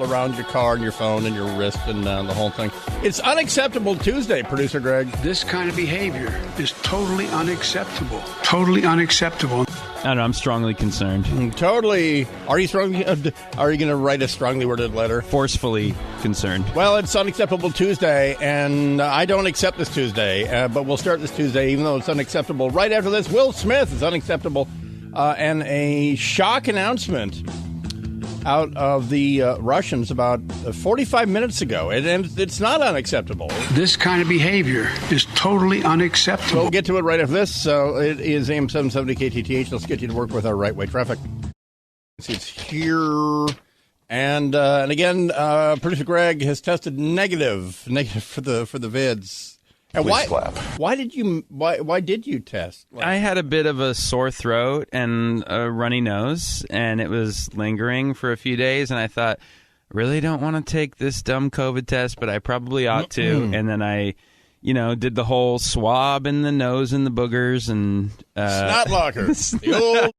around your car and your phone and your wrist and the whole thing. It's Unacceptable Tuesday, Producer Greg. This kind of behavior is totally unacceptable. Totally unacceptable. I don't know, I'm strongly concerned. Totally. Are you strongly? Are you going to write a strongly worded letter? Forcefully concerned. Well, it's Unacceptable Tuesday, and I don't accept this Tuesday, but we'll start this Tuesday, even though it's unacceptable. Right after this, Will Smith is unacceptable, and a shock announcement out of the Russians about 45 minutes ago, and it's not unacceptable. This kind of behavior is totally unacceptable. We'll get to it right after this. So it is AM 770 KTTH. Let's get you to work with our right-way traffic. It's here. And again, Producer Greg has tested negative for the vids. And why did you test? I had a bit of a sore throat and a runny nose, and it was lingering for a few days, and I thought, I really don't want to take this dumb COVID test, but I probably ought to. And then I, did the whole swab in the nose and the boogers and snot lockers. The old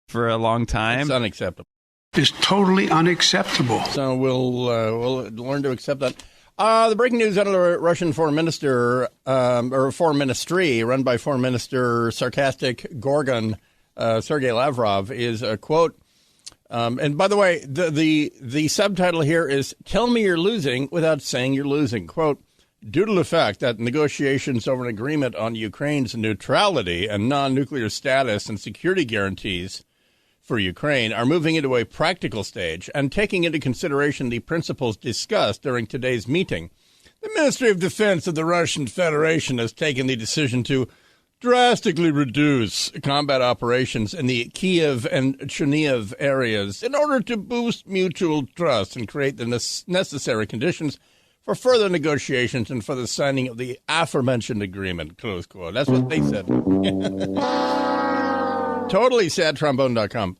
for a long time. It's unacceptable. It's totally unacceptable. So we'll learn to accept that. The breaking news out of the Russian foreign minister, or foreign ministry, run by Foreign Minister Sarcastic Gorgon Sergei Lavrov, is a quote. And by the way, the subtitle here is "Tell me you're losing without saying you're losing." Quote: due to the fact that negotiations over an agreement on Ukraine's neutrality and non-nuclear status and security guarantees for Ukraine are moving into a practical stage and taking into consideration the principles discussed during today's meeting, the Ministry of Defense of the Russian Federation has taken the decision to drastically reduce combat operations in the Kiev and Chernihiv areas in order to boost mutual trust and create the necessary conditions for further negotiations and for the signing of the aforementioned agreement, close quote. That's what they said. Totally sadtrombone.com.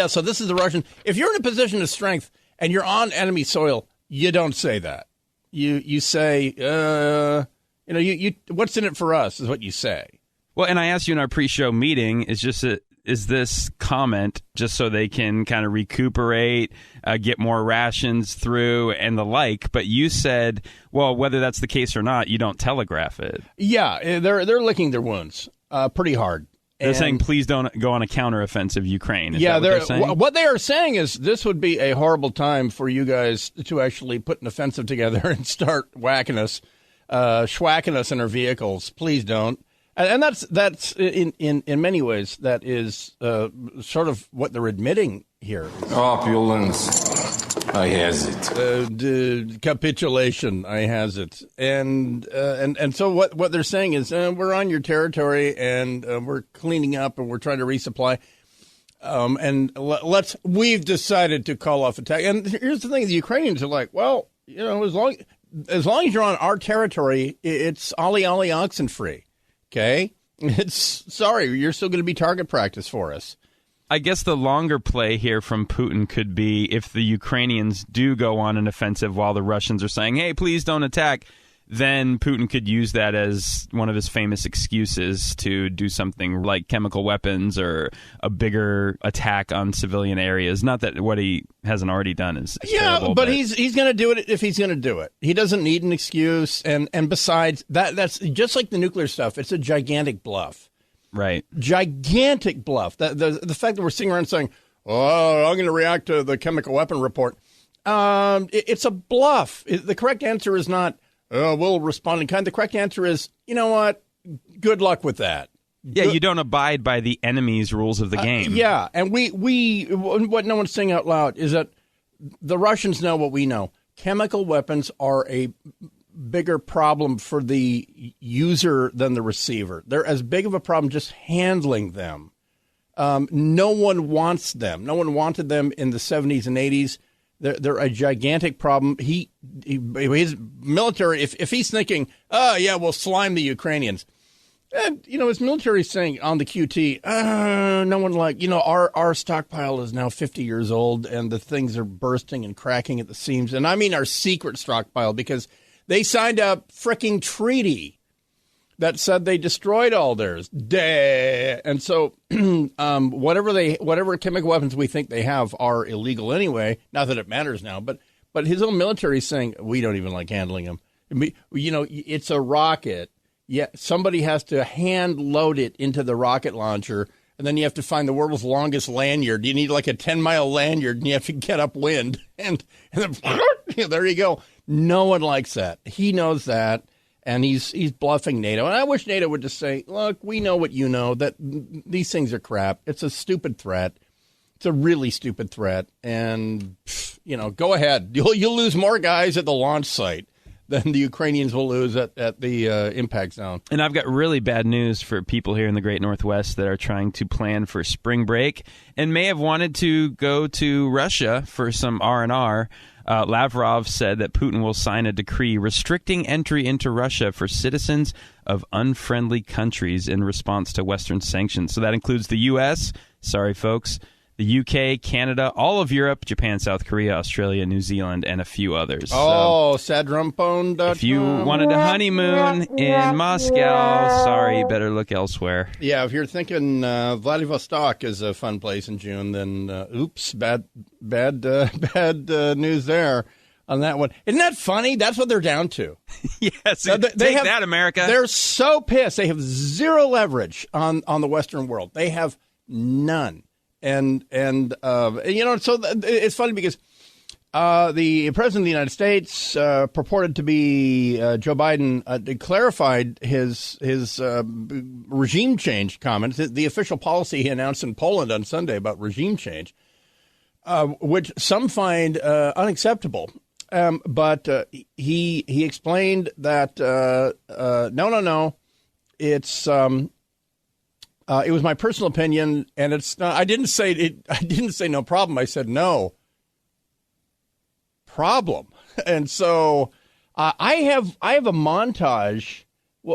So this is the Russian. If you're in a position of strength and you're on enemy soil, you don't say that. You say, what's in it for us is what you say. Well, and I asked you in our pre-show meeting, is this comment just so they can kind of recuperate, get more rations through and the like? But you said, well, whether that's the case or not, you don't telegraph it. Yeah, they're licking their wounds pretty hard. They're saying, please don't go on a counteroffensive Ukraine. Is that what they're saying? What they are saying is this would be a horrible time for you guys to actually put an offensive together and start whacking us, schwacking us in our vehicles. Please don't. And that's in many ways, that is sort of what they're admitting here. Opulence. I has it. The capitulation. I has it. And so what they're saying is we're on your territory and we're cleaning up and we're trying to resupply. We've decided to call off attack. And here's the thing: the Ukrainians are like, well, as long as you're on our territory, it's ollie oxen free. Okay, you're still going to be target practice for us. I guess the longer play here from Putin could be if the Ukrainians do go on an offensive while the Russians are saying, hey, please don't attack, then Putin could use that as one of his famous excuses to do something like chemical weapons or a bigger attack on civilian areas. Not that what he hasn't already done is terrible, but he's going to do it if he's going to do it. He doesn't need an excuse. And besides, that's just like the nuclear stuff. It's a gigantic bluff. Right. Gigantic bluff. The fact that we're sitting around saying, oh, I'm going to react to the chemical weapon report. It's a bluff. The correct answer is not, we'll respond in kind. The correct answer is, you know what? Good luck with that. Yeah, you don't abide by the enemy's rules of the game. Yeah, and we what no one's saying out loud is that the Russians know what we know. Chemical weapons are a bigger problem for the user than the receiver. They're as big of a problem just handling them. No one wants them. No one wanted them in the 70s and 80s. They're a gigantic problem. His military, if he's thinking, oh, yeah, we'll slime the Ukrainians. His military is saying on the QT, no one our stockpile is now 50 years old and the things are bursting and cracking at the seams. And I mean our secret stockpile because they signed a fricking treaty that said they destroyed all theirs. And so whatever chemical weapons we think they have are illegal anyway. Not that it matters now, but his own military is saying, we don't even like handling them. It's a rocket. Yeah, somebody has to hand load it into the rocket launcher, and then you have to find the world's longest lanyard. You need like a 10-mile lanyard, and you have to get upwind. And then, there you go. No one likes that. He knows that. And he's bluffing NATO. And I wish NATO would just say, look, we know what you know, that these things are crap. It's a stupid threat. It's a really stupid threat. And, go ahead. You'll lose more guys at the launch site than the Ukrainians will lose at the impact zone. And I've got really bad news for people here in the Great Northwest that are trying to plan for spring break and may have wanted to go to Russia for some R&R. Lavrov said that Putin will sign a decree restricting entry into Russia for citizens of unfriendly countries in response to Western sanctions. So that includes the U.S., sorry, folks, the UK, Canada, all of Europe, Japan, South Korea, Australia, New Zealand, and a few others. Oh, sadrumpone.com. If you wanted a honeymoon in Moscow, sorry, better look elsewhere. Yeah, if you're thinking Vladivostok is a fun place in June, then oops, bad news there on that one. Isn't that funny? That's what they're down to. Yes, take that, America. They're so pissed. They have zero leverage on the Western world. They have none. And so it's funny because the president of the United States purported to be Joe Biden clarified his regime change comments, the official policy he announced in Poland on Sunday about regime change, which some find unacceptable. But he explained that no, it's it was my personal opinion, and it's not. I didn't say no problem. I said no problem. And so I have a montage,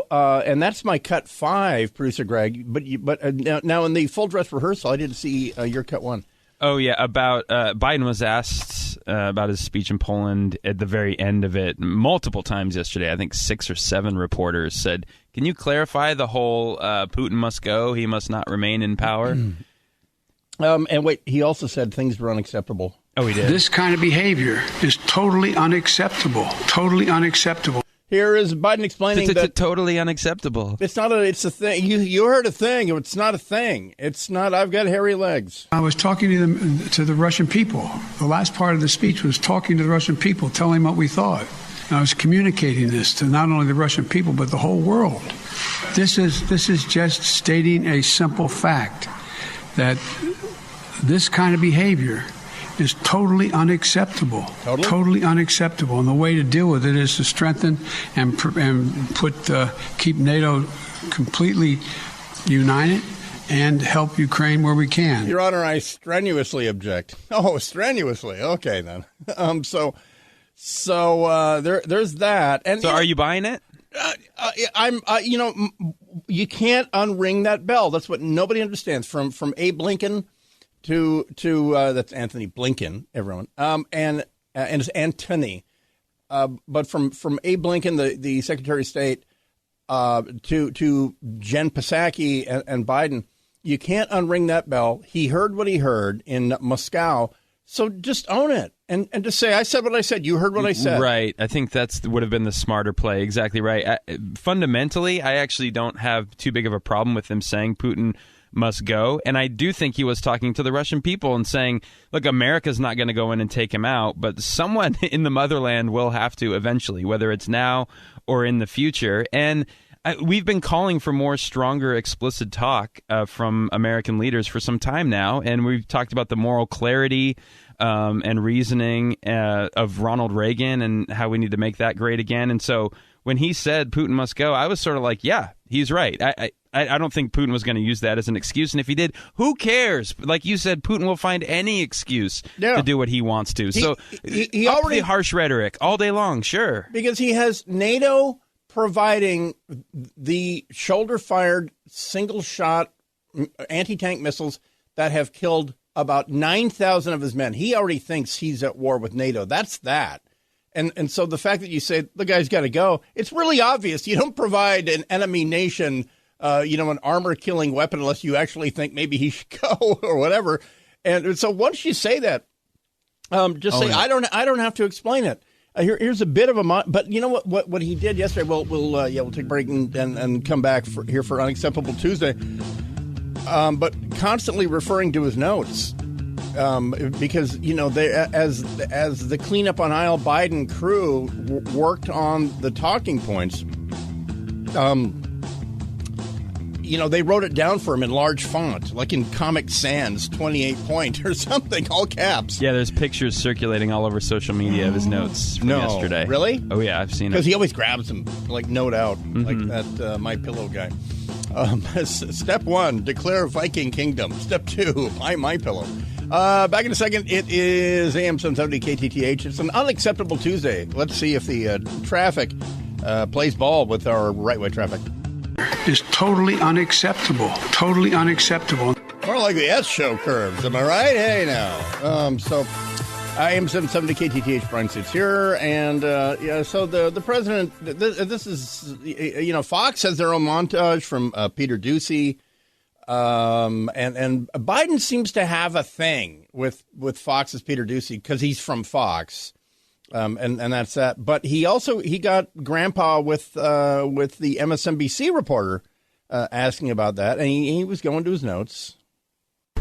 and that's my cut 5, producer Greg. But now in the full dress rehearsal, I didn't see your cut 1. Oh, yeah, about Biden was asked about his speech in Poland at the very end of it multiple times yesterday. I think 6 or 7 reporters said, can you clarify the whole Putin must go, he must not remain in power? And wait, he also said things were unacceptable. Oh, he did? This kind of behavior is totally unacceptable. Totally unacceptable. Here is Biden explaining that totally unacceptable. It's a thing. You heard a thing. It's not a thing. It's not. I've got hairy legs. I was talking to the Russian people. The last part of the speech was talking to the Russian people, telling what we thought. And I was communicating this to not only the Russian people but the whole world. This is just stating a simple fact that this kind of behavior is totally unacceptable. Totally unacceptable. And the way to deal with it is to strengthen and keep NATO completely united and help Ukraine where we can. Your Honor, I strenuously object. Oh, strenuously. Okay, then. So there's that. And so, are you buying it? You can't unring that bell. That's what nobody understands. From Abe Lincoln to that's Anthony Blinken, everyone, and it's Antony, but from Abe Lincoln, the Secretary of State, to Jen Psaki and Biden, you can't unring that bell. He heard what he heard in Moscow, so just own it and just say, I said what I said. You heard what I said. Right. I think would have been the smarter play. Exactly right. Fundamentally, I actually don't have too big of a problem with him saying Putin must go. And I do think he was talking to the Russian people and saying, look, America's not going to go in and take him out, but someone in the motherland will have to eventually, whether it's now or in the future. And we've been calling for more stronger, explicit talk from American leaders for some time now. And we've talked about the moral clarity and reasoning of Ronald Reagan and how we need to make that great again. And so when he said Putin must go, I was sort of like, yeah, he's right. I don't think Putin was going to use that as an excuse. And if he did, who cares? Like you said, Putin will find any excuse to do what he wants to. So he already harsh rhetoric all day long, sure. Because he has NATO providing the shoulder-fired, single-shot anti-tank missiles that have killed about 9,000 of his men. He already thinks he's at war with NATO. That's that. And so the fact that you say the guy's got to go, it's really obvious. You don't provide an enemy nation, an armor-killing weapon unless you actually think maybe he should go or whatever. And so once you say that, say, I don't have to explain it. Here's a bit of but you know what he did yesterday. We'll take a break and come back here for Unacceptable Tuesday. But constantly referring to his notes. Because they, as the cleanup on aisle Biden crew worked on the talking points, they wrote it down for him in large font, like in Comic Sans 28 point or something, all caps. Yeah, there's pictures circulating all over social media of his notes from yesterday. Really? Oh yeah, I've seen it. Because he always grabs them, like note out, like that My Pillow guy. Step 1, declare Viking Kingdom. Step 2, buy My Pillow. Back in a second, it is AM 770 KTTH. It's an Unacceptable Tuesday. Let's see if the traffic plays ball with our right-way traffic. It's totally unacceptable. Totally unacceptable. More like the S-show curves, am I right? Hey, now. So, AM 770 KTTH, Bryan Suits here. And, so the president, this is, Fox has their own montage from Peter Doocy. And Biden seems to have a thing with Fox's Peter Doocy because he's from Fox, and that's that. But he got Grandpa with the MSNBC reporter asking about that, and he was going to his notes.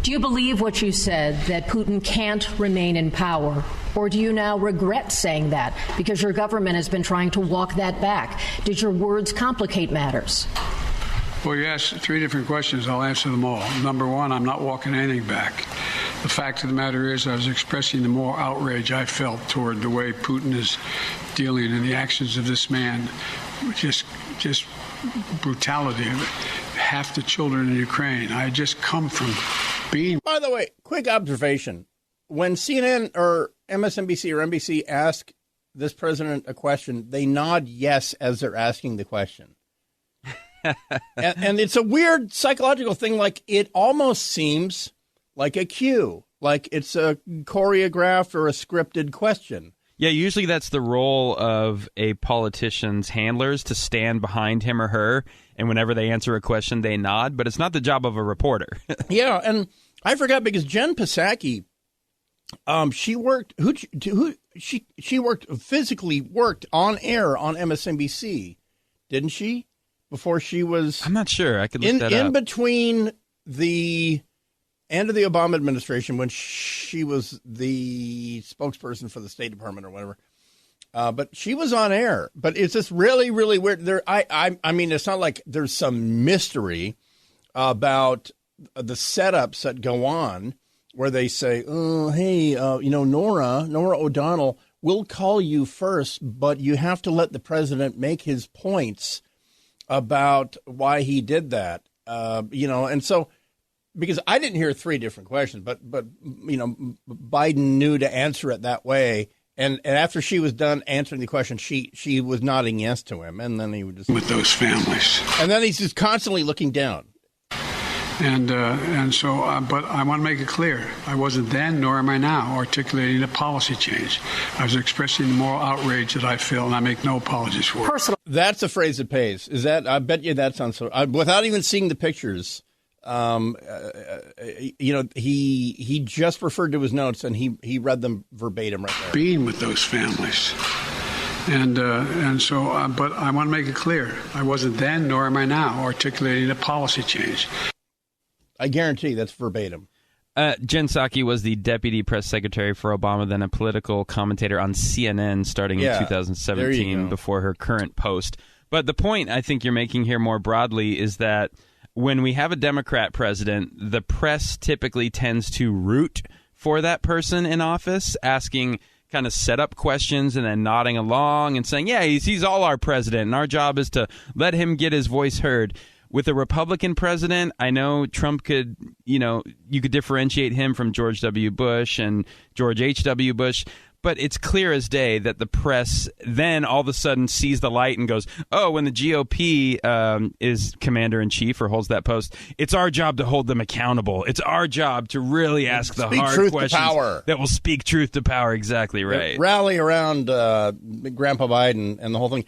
Do you believe what you said, that Putin can't remain in power? Or do you now regret saying that because your government has been trying to walk that back? Did your words complicate matters? Well, you asked 3 different questions. I'll answer them all. Number 1, I'm not walking anything back. The fact of the matter is I was expressing the moral outrage I felt toward the way Putin is dealing in the actions of this man. Just brutality of it. Half the children in Ukraine. I just come from being... By the way, quick observation. When CNN or MSNBC or NBC ask this president a question, they nod yes as they're asking the question. and it's a weird psychological thing. Like, it almost seems like a cue, like it's a choreographed or a scripted question. Yeah, usually that's the role of a politician's handlers, to stand behind him or her, and whenever they answer a question, they nod. But it's not the job of a reporter. Yeah, and I forgot because Jen Psaki, she worked physically worked on air on MSNBC, didn't she? Before she was... I'm not sure. I could look that up. In between the end of the Obama administration, when she was the spokesperson for the State Department or whatever. But she was on air. But it's just really, really weird. I mean, it's not like there's some mystery about the setups that go on where they say, oh, hey, Nora O'Donnell, we'll call you first, but you have to let the president make his points about why he did that, and so because I didn't hear 3 different questions, but Biden knew to answer it that way, and after she was done answering the question, she was nodding yes to him, and then he would just with those families, and then he's just constantly looking down. And so, but I want to make it clear, I wasn't then, nor am I now, articulating a policy change. I was expressing the moral outrage that I feel, and I make no apologies for it. Personal. That's a phrase that pays. Is that? I bet you that sounds so. Without even seeing the pictures, he just referred to his notes and he read them verbatim right there. Being with those families. And so, but I want to make it clear, I wasn't then, nor am I now, articulating a policy change. I guarantee that's verbatim. Jen Psaki was the deputy press secretary for Obama, then a political commentator on CNN starting in 2017 before her current post. But the point I think you're making here more broadly is that when we have a Democrat president, the press typically tends to root for that person in office, asking kind of setup questions and then nodding along and saying, yeah, he's all our president, and our job is to let him get his voice heard. With a Republican president, I know Trump could, you could differentiate him from George W. Bush and George H.W. Bush, But it's clear as day that the press then all of a sudden sees the light and goes, oh, when the GOP is commander-in-chief or holds that post, it's our job to hold them accountable. It's our job to really ask the hard questions that will speak truth to power. Exactly right. Rally around Grandpa Biden and the whole thing.